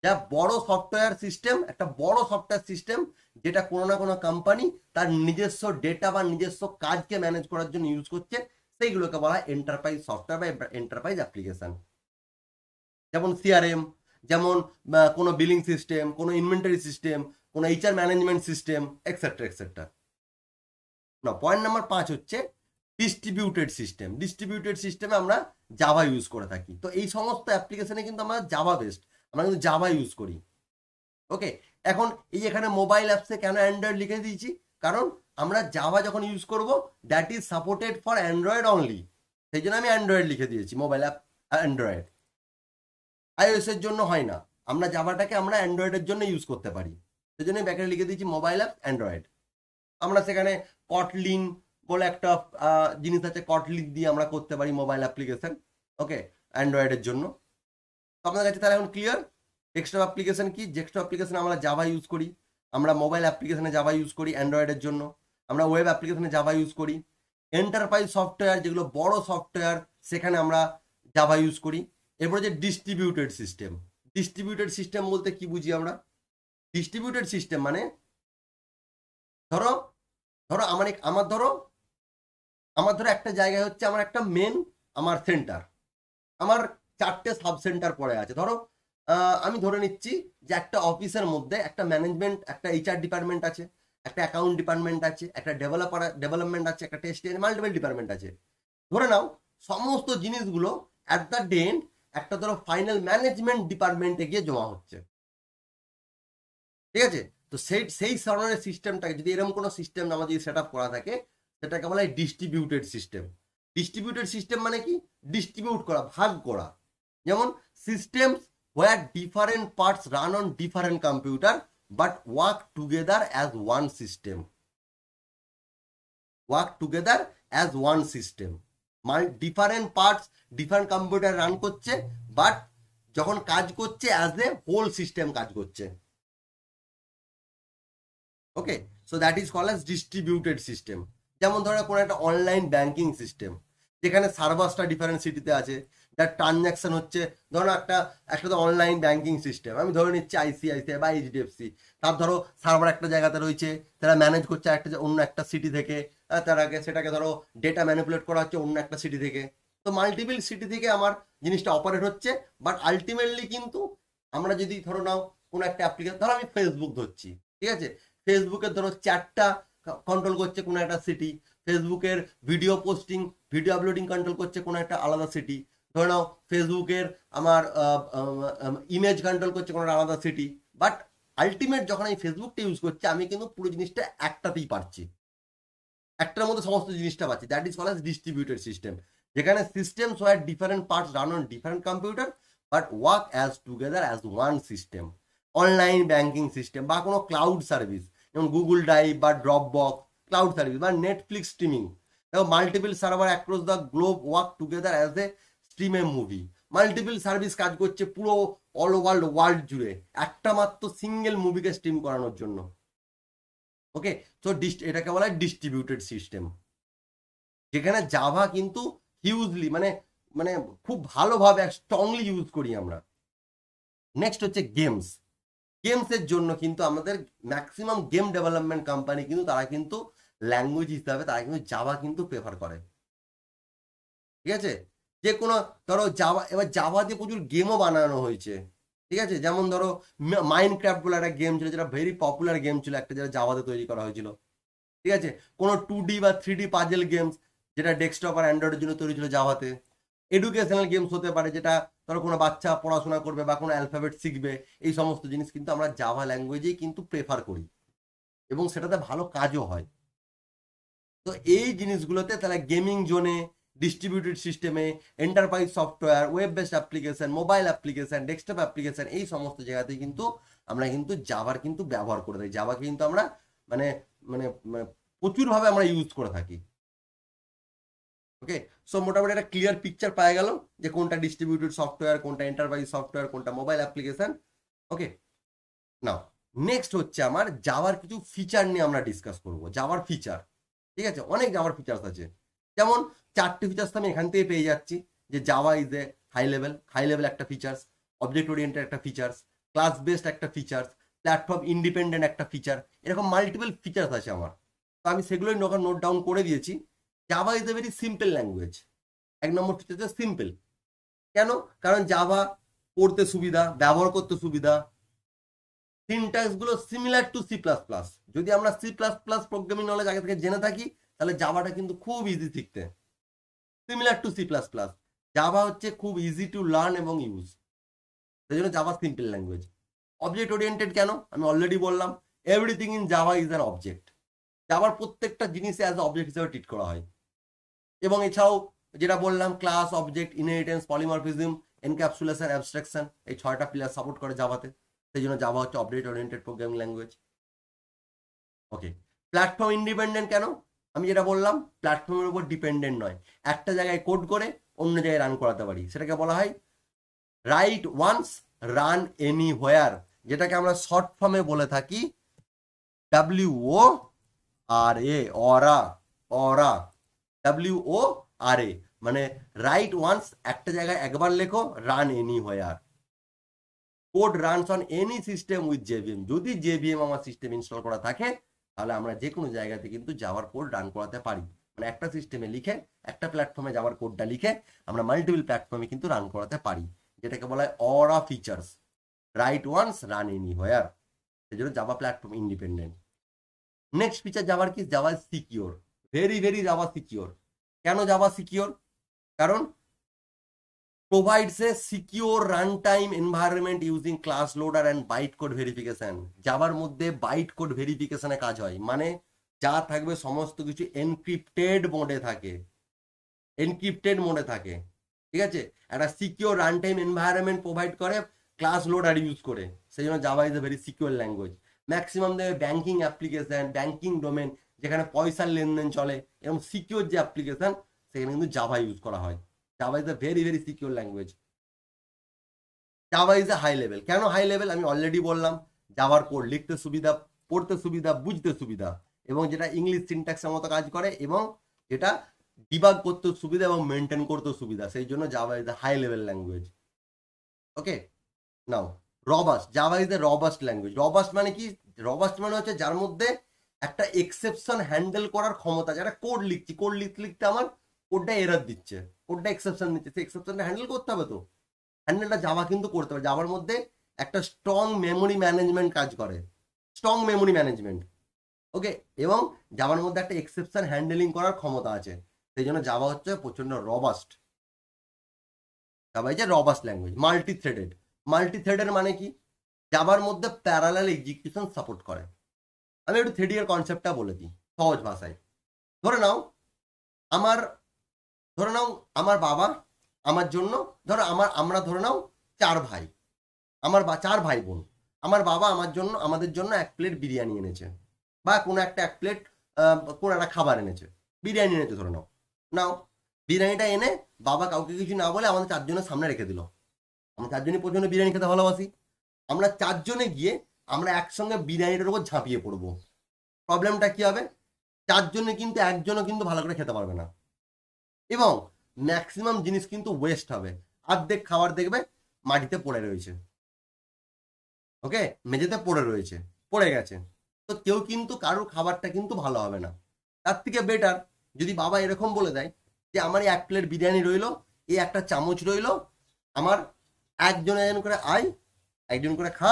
যা বড় সফটওয়্যার সিস্টেম, একটা বড় সফটওয়্যার সিস্টেম যেটা কোনো না কোনো কোম্পানি তার নিজস্ব ডেটা বা নিজস্ব কাজকে ম্যানেজ করার জন্য ইউজ করছে, সেইগুলোকে বলা হয় এন্টারপ্রাইজ সফটওয়্যার বা এন্টারপ্রাইজ অ্যাপ্লিকেশন। যেমন সিআরএম, যেমন কোনো বিলিং সিস্টেম, কোনো ইনভেন্টরি সিস্টেম, কোনো HR management system, etcetera etcetera. না, পয়েন্ট নাম্বার 5 হচ্ছে ডিস্ট্রিবিউটেড সিস্টেম। ডিস্ট্রিবিউটেড সিস্টেমে আমরা জাভা ইউজ করে থাকি। তো এই সমস্ত অ্যাপ্লিকেশনে কিন্তু আমরা জাভা বেসড, আমরা কিন্তু জাভা ইউজ করি। ওকে, এখন এই এখানে মোবাইল অ্যাপসে কেন অ্যান্ড্রয়েড লিখে দিয়েছি, কারণ আমরা জাভা যখন ইউজ করব that is supported for Android only, সেই জন্য আমি অ্যান্ড্রয়েড লিখে দিয়েছি, মোবাইল অ্যাপ অ্যান্ড্রয়েড। আইওএস এর জন্য হয় না, আমরা জাভাটাকে আমরা অ্যান্ড্রয়েডের জন্য ইউজ করতে পারি, সেই জন্য ব্যাকে লিখে দিয়েছি মোবাইল অ্যাপ অ্যান্ড্রয়েড। আমরা সেখানে কটলিন বলে একটা জিনিস আছে, কটলিন দিয়ে আমরা করতে পারি মোবাইল অ্যাপ্লিকেশন, ওকে, অ্যান্ড্রয়েডের জন্য। তো আপনাদের কাছে তাহলে এখন ক্লিয়ার ডেস্কটপ অ্যাপ্লিকেশন কি। ডেস্কটপ অ্যাপ্লিকেশন আমরা জাভা ইউজ করি, আমরা মোবাইল অ্যাপ্লিকেশনে জাভা ইউজ করি অ্যান্ড্রয়েডের জন্য, আমরা ওয়েব অ্যাপ্লিকেশনে জাভা ইউজ করি। এন্টারপ্রাইজ সফটওয়্যার, যেগুলো বড় সফটওয়্যার, সেখানে আমরা জাভা ইউজ করি। এরপরে যে ডিস্ট্রিবিউটেড সিস্টেম, ডিস্ট্রিবিউটেড সিস্টেম বলতে কি বুঝি আমরা, ডিস্ট্রিবিউটেড সিস্টেম মানে ধরো ধরো আমার ধরো একটা জায়গায় হচ্ছে আমার একটা মেন আমার সেন্টার, আমার 4টে সাব সেন্টার পড়ে আছে। ধরো আমি ধরে নিচ্ছি যে একটা অফিসের মধ্যে একটা ম্যানেজমেন্ট, একটা এইচআর ডিপার্টমেন্ট আছে, একটা অ্যাকাউন্ট ডিপার্টমেন্ট আছে, একটা ডেভেলপমেন্ট আছে, একটা টেস্ট, মাল্টিপল ডিপার্টমেন্ট আছে। ধরে নাও সমস্ত জিনিসগুলো অ্যাট দ্য এন্ড একটা ধরো ফাইনাল ম্যানেজমেন্ট ডিপার্টমেন্টে গিয়ে জমা হচ্ছে, ঠিক আছে। তো সেই ধরনের সিস্টেমটাকে যদি এরকম কোনো সিস্টেম আমাদের যদি সেট আপ করা থাকে, সেটাকে বলা হয় ডিস্ট্রিবিউটেড সিস্টেম। ডিস্ট্রিবিউটেড সিস্টেম মানে কি, ডিস্ট্রিবিউট করা, ভাগ করা। যেমন systems where different parts run on different computer but work together as one system, work together as one system, মানে different parts different computer run করছে, বাট যখন কাজ করছে অ্যাজ এ হোল সিস্টেম কাজ করছে। Okay, so that is called as distributed system. যেমন ধরো কোনো একটা অনলাইন ব্যাংকিং সিস্টেম, যেখানে সার্ভার্সটা ডিফারেন্ট সিটিতে আছে, যার ট্রানজ্যাকশন হচ্ছে, ধরো একটা তো অনলাইন ব্যাংকিং সিস্টেম, আমি ধরে নিচ্ছি আইসিআইসিআই বা এইচডিএফসি, তার ধরো সার্ভার একটা জায়গাতে রয়েছে, তারা ম্যানেজ করছে অন্য একটা সিটি থেকে, তার আগে সেটাকে ধরো ডেটা ম্যানিপুলেট করা হচ্ছে অন্য একটা সিটি থেকে। তো মাল্টিপল সিটি থেকে আমার জিনিসটা অপারেট হচ্ছে, বাট আলটিমেটলি কিন্তু আমরা যদি ধরো নাও কোনো একটা অ্যাপ্লিকেশন, ধরো আমি ফেসবুক ধরছি, ঠিক আছে, ফেসবুকের ধরো 4টা কন্ট্রোল করছে কোনো একটা সিটি, ফেসবুকের video posting, video uploading control করছে কোনো একটা আলাদা সিটি, ধরে নাও ফেসবুকের আমার ইমেজ কন্ট্রোল করছে কোনো আলাদা সিটি। বাট আলটিমেট যখন আমি ফেসবুকটা ইউজ করছি, আমি কিন্তু পুরো জিনিসটা একটাতেই পাচ্ছি, একটার মধ্যে সমস্ত জিনিসটা পাচ্ছি। That is called as distributed system, যেখানে systems were different parts run on different computer but work as together as one system. Online banking system বা কোনো ক্লাউড সার্ভিস, যেমন গুগল ড্রাইভ বা ড্রপবক্স, ক্লাউড সার্ভিস বা Netflix streaming, দেখো multiple server across the globe work together as a stream a movie. Multiple service কাজ করছে পুরো all world জুড়ে একটা মাত্র সিঙ্গেল মুভিকে স্ট্রিম করানোর জন্য। ওকে, তো এটাকে বলা হয় ডিস্ট্রিবিউটেড সিস্টেম, যেখানে জাভা কিন্তু হিউজলি মানে মানে খুব ভালোভাবে স্ট্রংলি ইউজ করি আমরা। নেক্সট হচ্ছে গেমস। গেমসের জন্য কিন্তু আমাদের ম্যাক্সিমাম গেম ডেভেলপমেন্ট কোম্পানি কিন্তু তারা কিন্তু ল্যাঙ্গুয়েজ হিসাবে তারা কিন্তু জাভা কিন্তু প্রেফার করে, ঠিক আছে। যে কোনো ধরো জাভা, এবার জাভা দিয়ে প্রচুর গেমও বানানো হয়েছে, ঠিক আছে। যেমন ধরো মাইনক্রাফট বলে একটা গেম ছিল, যেটা ভেরি পপুলার গেম ছিল একটা, যেটা জাভাতে তৈরি করা হয়েছিল, ঠিক আছে। কোনো 2D বা 3D পাজেল গেমস, যেটা ডেস্কটপ আর অ্যান্ড্রয়েডের জন্য তৈরি ছিল জাভাতে। এডুকেশনাল গেমস হতে পারে, যেটা ধরো কোনো বাচ্চা পড়াশোনা করবে বা কোনো অ্যালফাবেট শিখবে, এই সমস্ত জিনিস কিন্তু আমরা জাভা ল্যাঙ্গুয়েজেই কিন্তু প্রেফার করি। এবং সেটাতে ভালো কাজও হয়। তো এই জিনিসগুলোতে তাহলে গেমিং জোনে, ডিস্ট্রিবিউটেড সিস্টেমে, enterprise software, web based application, mobile application, desktop application, এই সমস্ত জায়গাতে কিন্তু আমরা কিন্তু জাভার কিন্তু ব্যবহার করে থাকি। জাভাকে কিন্তু আমরা মানে মানে মানে প্রচুরভাবে আমরা ইউজ করে থাকি। ওকে, সো মোটামুটি একটা ক্লিয়ার পিকচার পাওয়া গেল যে কোনটা ডিস্ট্রিবিউটেড সফটওয়্যার, কোনটা এন্টারপ্রাইজ সফটওয়্যার, কোনটা মোবাইল অ্যাপ্লিকেশন। ওকে, নাও নেক্সট হচ্ছে আমার জাভার কিছু ফিচার নিয়ে আমরা ডিসকাস করব। জাভার ফিচার, ঠিক আছে, অনেক জাভার ফিচার্স আছে। যেমন 4টে ফিচার্স আমি এখান থেকে পেয়ে যাচ্ছি, যে Java is a high level একটা ফিচার্স, অবজেক্ট ওরিয়েন্টেড একটা ফিচার্স, ক্লাস বেসড একটা ফিচার্স, প্ল্যাটফর্ম ইন্ডিপেন্ডেন্ট একটা ফিচার, এরকম মাল্টিপল ফিচার্স আছে আমার। তো আমি সেগুলোই নোট ডাউন করে দিয়েছি। Java is a very simple language. 1 নম্বর ফিচার হচ্ছে সিম্পল। কেন? কারণ জাভা পড়তে সুবিধা, ব্যবহার করতে সুবিধা, সিনট্যাক্স গুলো similar to C plus plus. যদি আমরা C plus plus programming knowledge আগে থেকে জেনে থাকি, তাহলে জাভাটা কিন্তু খুব ইজি শিখতে। Similar to C plus plus, Java হচ্ছে খুব ইজি টু লার্ন এবং ইউজ, সেই জন্য Java simple language. Object oriented কেন? আমি অলরেডি বললাম, everything in Java is an object. জাভার প্রত্যেকটা জিনিসে অ্যাজ অবজেক্ট হিসেবে ট্রিট করা হয়। এবং এছাড়াও যেটা বললাম, class, object, inheritance, polymorphism, encapsulation, abstraction, এই 6টা পিলার সাপোর্ট করে জাভাতে। সেই জন্য জাভা হচ্ছে অবজেক্ট ওরিয়েন্টেড প্রোগ্রামিং ল্যাঙ্গুয়েজ। ওকে, প্ল্যাটফর্ম ইন্ডিপেন্ডেন্ট কেন? আমি যেটা বললাম, প্ল্যাটফর্মের উপর ডিপেন্ডেন্ট নয়, একটা জায়গায় কোড করে অন্য জায়গায় রান করাতে পারি, সেটাকে বলা হয় রাইট ওয়ান্স রান এনিহোয়ার, যেটাকে আমরা শর্ট ফর্মে বলে থাকি WORA, অরা, WORA, মানে রাইট ওয়ান্স, একটা জায়গায় একবার লেখো, run anywhere. Code runs on any system with JVM, যদি JVM আমার সিস্টেম ইনস্টল করা থাকে, তাহলে আমরা যে কোনো জায়গাতে কিন্তু জাভার কোড রান করাতে পারি। মানে একটা সিস্টেমে লিখে, একটা প্ল্যাটফর্মে জাভার কোডটা লিখে আমরা মাল্টিপল প্ল্যাটফর্মে কিন্তু রান করাতে পারি, যেটাকে বলা হয় অরা features, write once run anywhere. সেই জন্য Java platform independent. Next feature জাভার কি? Java secure, very Java secure. কেন জাভা সিকিওর? কারণ provides a secure runtime environment using class loader and bytecode verification. জাভার মধ্যে বাইটকোড ভেরিফিকেশনে কাজ হয়, মানে যা থাকবে সমস্ত কিছু এনক্রিপ্টেড মোডে থাকে, ঠিক আছে। একটা সিকিওর রানটাইম এনভায়রনমেন্ট প্রোভাইড করে ক্লাস লোডার ইউজ করে, সেই জন্য Java is a very secure language. Maximum দেবে ব্যাংকিং অ্যাপ্লিকেশন, ব্যাংকিং ডোমেন, যেখানে পয়সার লেনদেন চলে, এরকম সিকিওর যে অ্যাপ্লিকেশন, সেখানে কিন্তু জাভা ইউজ করা হয়। Java is a very secure language. Java is a high level. কেন হাই লেভেল? আমি অলরেডি বললাম, জাভার কোড লিখতে সুবিধা, পড়তে সুবিধা, বুঝতে সুবিধা, এবং যেটা ইংলিশ সিনট্যাক্সের মতো কাজ করে, এবং যেটা ডিবাগ করতে সুবিধা এবং মেনটেন করতে সুবিধা, সেই জন্য Java is a high level language. Okay, now robust, Java is a robust language. Robust মানে কি? রবাস্ট মানে হচ্ছে যার মধ্যে একটা এক্সেপশন হ্যান্ডেল করার ক্ষমতা, যারা কোড লিখছি, কোড লিখতে লিখতে আমার কোডটা এরর দিচ্ছে, কোডটা এক্সেপশন দিচ্ছে, সেই এক্সেপশনটা হ্যান্ডেল করতে হবে। তো হ্যান্ডেলটা জাভা কিন্তু করতে পারে। জাভার মধ্যে একটা স্ট্রং মেমোরি ম্যানেজমেন্ট কাজ করে, স্ট্রং মেমোরি ম্যানেজমেন্ট। ওকে, এবং জাভার মধ্যে একটা এক্সেপশন হ্যান্ডেলিং করার ক্ষমতা আছে, সেই জন্য জাভা হচ্ছে প্রচন্ড রবাস্ট। জাভা হচ্ছে রবাস্ট ল্যাঙ্গুয়েজ। মাল্টি থ্রেডের মানে কি? জাভার মধ্যে প্যারালাল এক্সিকিউশন সাপোর্ট করে। আমি একটু থ্রেডি এর কনসেপ্টটা বলে দিই সহজ ভাষায়। ধরে নাও আমার বাবা আমার জন্য, আমরা ধরে নাও 4 ভাই, 4 ভাই বোন। আমার বাবা আমাদের জন্য 1 প্লেট বিরিয়ানি এনেছে, বা কোনো একটা 1 প্লেট কোনো একটা খাবার এনেছে, বিরিয়ানি এনেছে ধরে নাও। বিরিয়ানিটা এনে বাবা কাউকে কিছু না বলে আমাদের 4 জনের সামনে রেখে দিল। আমরা 4 জনই প্রচন্ড বিরিয়ানি খেতে ভালোবাসি। আমরা 4 জনে গিয়ে আমরা একসঙ্গে বিরিয়ানিটার উপর ঝাঁপিয়ে পড়বো। প্রবলেমটা কি হবে? 4 জনে কিন্তু একজনও কিন্তু ভালো করে খেতে পারবে না, এবং ম্যাক্সিমাম জিনিস কিন্তু ওয়েস্ট হবে। অর্ধেক খাবার দেখবে মাটিতে পড়ে রয়েছে, ওকে, মেঝেতে পড়ে গেছে। তো কেউ কিন্তু কারোর খাবারটা কিন্তু ভালো হবে না। তার থেকে বেটার যদি বাবা এরকম বলে দেয় যে আমার 1 প্লেট বিরিয়ানি রইলো, এই একটা চামচ রইলো, আমার একজন করে আয়, একজন করে খা,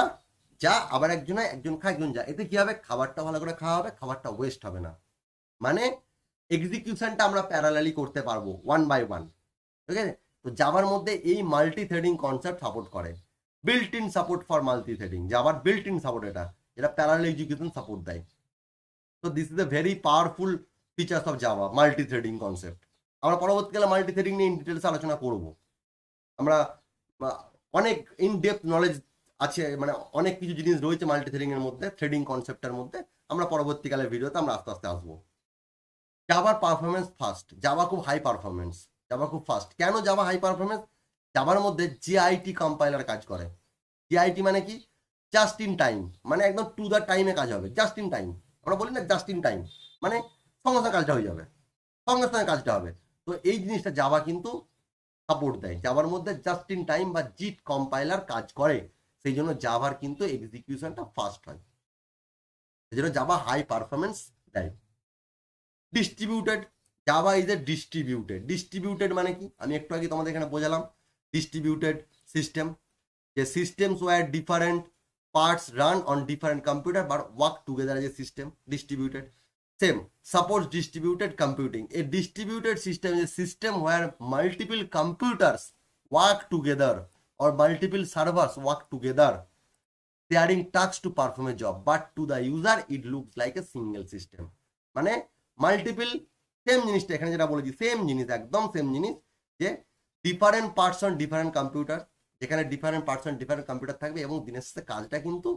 যা, আবার একজন খা, একজন যা। এতে কি হবে? খাবারটা ভালো করে খাওয়া হবে, খাবারটা ওয়েস্ট হবে না। মানে এক্সিকিউশনটা আমরা প্যারালালি করতে পারবো 1 by 1। ঠিক আছে, তো জাভার মধ্যে এই মাল্টি থ্রেডিং কনসেপ্ট সাপোর্ট করে। Built in support for multi threading, জাভার বিল্ট ইন সাপোর্ট এটা, যেটা প্যারালাল এক্সিকিউশন সাপোর্ট দেয়। তো this is a very powerful features of Java, multi threading concept. আমরা পরবর্তীকালে মাল্টি থ্রেডিং নিয়ে ইন ডিটেলস আলোচনা করব। আমরা অনেক ইন ডেপথ নলেজ আছে, মানে অনেক কিছু জিনিস রয়েছে মাল্টি থ্রেডিং এর মধ্যে, থ্রেডিং কনসেপ্টের মধ্যে। আমরা পরবর্তীকালে ভিডিওতে আমরা আস্তে আস্তে আসবো। জাভার পারফরমেন্স ফাস্ট, জাভা খুব হাই পারফরমেন্স, জাভা খুব ফাস্ট। কেন জাভা হাই পারফরমেন্স? জাভার মধ্যে জিআইটি কম্পাইলার কাজ করে। জিআইটি মানে কি? জাস্ট ইন টাইম, মানে একদম টু দ্য টাইমে কাজ হবে, জাস্ট ইন টাইম। আমরা বলি না জাস্ট ইন টাইম, মানে সঙ্গে সঙ্গে কাজটা হয়ে যাবে, সঙ্গে সঙ্গে কাজটা হবে। তো এই জিনিসটা জাভা কিন্তু সাপোর্ট দেয়। জাভার মধ্যে জাস্ট ইন টাইম বা জিট কম্পাইলার কাজ করে, সেই জন্য জাভার কিন্তু এক্সিকিউশনটা ফাস্ট হয়, সেই জন্য জাভা হাই পারফরমেন্স দেয়। Distributed, Java is a distributed. Distributed মানে কি? আমি একটু আগে তোমাদের এখানে বোঝালাম ডিস্ট্রিবিউটেড সিস্টেম, যে systems were different parts run on different computer but work together as a system, distributed. Same supports distributed computing. A distributed system is a system where multiple computers work together or multiple servers work together, sharing tasks to perform a job. But to the user, it looks like a single system. মানে multiple, same জিনিসটা এখানে যেটা বলেছি, same জিনিস, একদম same জিনিস, যে different parts on different computer, যেখানে different parts on different computer থাকবে এবং দিনের সাথে কাজটা কিন্তু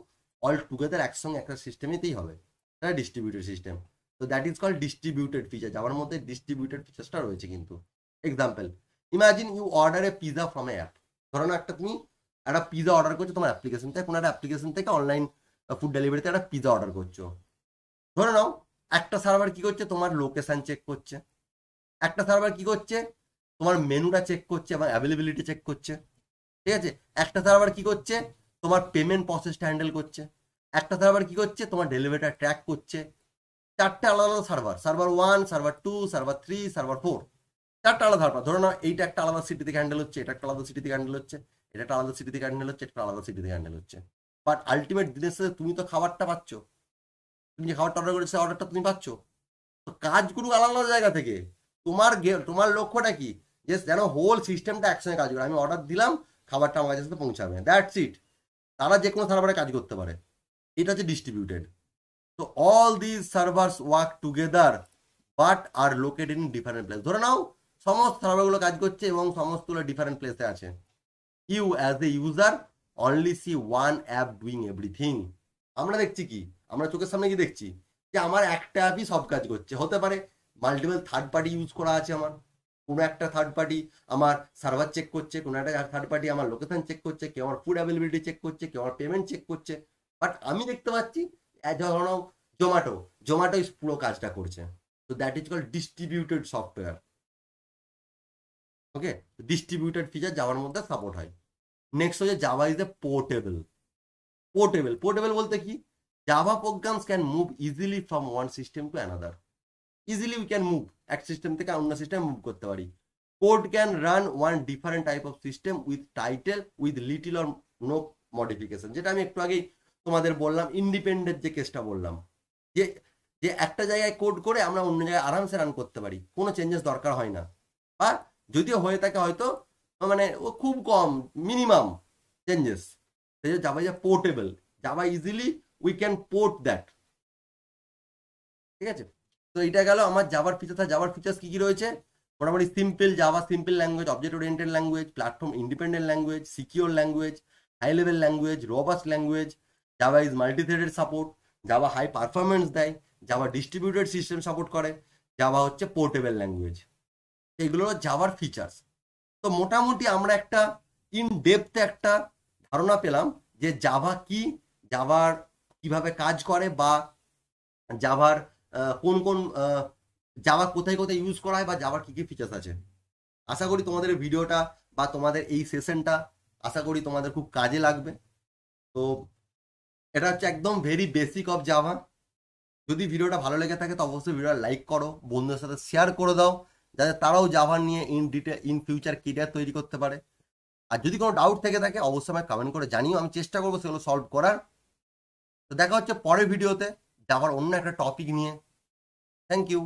অল টুগেদার একসঙ্গে একটা সিস্টেমেতেই হবে। এটা ডিস্ট্রিবিউটেড সিস্টেম। তো that is called distributed feature. যাওয়ার মধ্যে ডিস্ট্রিবিউটেড ফিচার্সটা রয়েছে কিন্তু। Example, imagine you order a pizza from a app. ধরো না একটা তুমি একটা পিজা অর্ডার করছো তোমার অ্যাপ্লিকেশন থেকে, কোনো একটা অ্যাপ্লিকেশন থেকে অনলাইন ফুড ডেলিভারিতে একটা পিজা অর্ডার করছো। ধরে নাও একটা সার্ভার কি করছে, তোমার লোকেশন চেক করছে, একটা সার্ভার কি করছে, তোমার মেনুটা চেক করছে এবং অ্যাভেলেবিলিটি চেক করছে, ঠিক আছে। একটা সার্ভার কি করছে, তোমার পেমেন্ট প্রসেসটা হ্যান্ডেল করছে। একটা সার্ভার কি করছে, তোমার ডেলিভারিটা ট্র্যাক করছে। চারটে আলাদা আলাদা server, server 1, server 2, server 3, server 4, চারটা আলাদা সার্ভার। ধরো না এইটা একটা আলাদা সিটি থেকে হ্যান্ডেল হচ্ছে, এটা একটা আলাদা সিটি থেকে হ্যান্ডেল হচ্ছে, এটা একটা আলাদা সিটি থেকে হ্যান্ডেল হচ্ছে, এটা আলাদা সিটি থেকে হ্যান্ডেল হচ্ছে। বাট আলটিমেট দিনের সাথে তুমি তো খাবারটা পাচ্ছ, তুমি যে খাবারটা অর্ডার করেছো অর্ডারটা তুমি পাচ্ছ। তো কাজগুলো আলাদা আলাদা জায়গা থেকে। তোমার লক্ষ্যটা কি? যে যেন হোল সিস্টেমটা একসঙ্গে কাজ করে। আমি অর্ডার দিলাম, খাবারটা আমার কাছে পৌঁছাবে, দ্যাটস ইট। তারা যে কোনো সার্ভারে কাজ করতে পারে, এটা হচ্ছে ডিস্ট্রিবিউটেড। তো all this servers work together but are located in different place. ধরে নাও সমস্ত সার্ভারগুলো কাজ করছে এবং সমস্তগুলো ডিফারেন্ট প্লেসে আছে। You as a user only see one app doing everything. আমরা দেখছি কি, আমরা চোখের সামনে কি দেখছি, যে আমার একটা অ্যাপই সব কাজ করছে। হতে পারে মাল্টিপল থার্ড পার্টি ইউজ করা আছে আমার, কোনো একটা থার্ড পার্টি আমার সার্ভার চেক করছে, কোনো একটা থার্ড পার্টি আমার লোকেশন চেক করছে, কেউ আমার ফুড অ্যাভেলেবিলিটি চেক করছে, কেউ আমার পেমেন্ট চেক করছে। বাট আমি দেখতে পাচ্ছি ধরো জোম্যাটো পুরো কাজটা করছে। তো that is called distributed software. Okay, distributed feature জাভার মধ্যে সাপোর্ট হয়। নেক্সট হচ্ছে Java is a portable. Portable বলতে কি? Java programs can move easily from one system to another. Easily we can move, এক সিস্টেম থেকে অন্য সিস্টেম মুভ করতে পারি। Code can run on different type of system with title with little or no modification. যেটা আমি একটু আগেই তোমাদের বললাম, ইন্ডিপেন্ডেন্ট যে কেসটা বললাম, যে যে একটা জায়গায় কোড করে আমরা অন্য জায়গায় আরামসে রান করতে পারি, কোনো চেঞ্জেস দরকার হয় না, বা যদিও হয়ে থাকে হয়তো মানে ও খুব কম, মিনিমাম চেঞ্জেস। সেই জন্য Java is portable, Java easily we can port that, ঠিক আছে। তো এটা গেল আমার জাভার ফিচার। জাভার ফিচার্স কি কি রয়েছে? মোটামুটি simple Java, simple language, object oriented language, platform independent language, secure language, high level language, robust language. Java is multithreaded support, Java high performance দেয়, জাভা ডিস্ট্রিবিউটেড সিস্টেম সাপোর্ট করে, জাভা হচ্ছে portable language. এগুলো জাভার features. তো মোটামুটি আমরা একটা in ডেপথে একটা ধারণা পেলাম যে জাভা কি, জাভার কিভাবে কাজ করে, বা জাভার কোন কোন জাভা কোথায় কোথায় ইউজ করা হয়, বা জাভার কি কি ফিচার্স আছে। আশা করি তোমাদের ভিডিওটা বা তোমাদের এই সেশনটা আশা করি তোমাদের খুব কাজে লাগবে। তো এটা হচ্ছে একদম ভেরি বেসিক অফ জাভা। যদি ভিডিওটা ভালো লেগে থাকে তো অবশ্যই ভিডিওটা লাইক করো, বন্ধুদের সাথে শেয়ার করে দাও, যাতে তারাও জাভা নিয়ে ইন ফিউচার কেরিয়ার তৈরি করতে পারে। আর যদি কোনো ডাউট থেকে থাকে অবশ্যই আমাকে কমেন্ট করে জানিও, আমি চেষ্টা করবো সেগুলো সলভ করার। তো দেখা হচ্ছে পরের ভিডিওতে জাভার অন্য একটা টপিক নিয়ে। Thank you.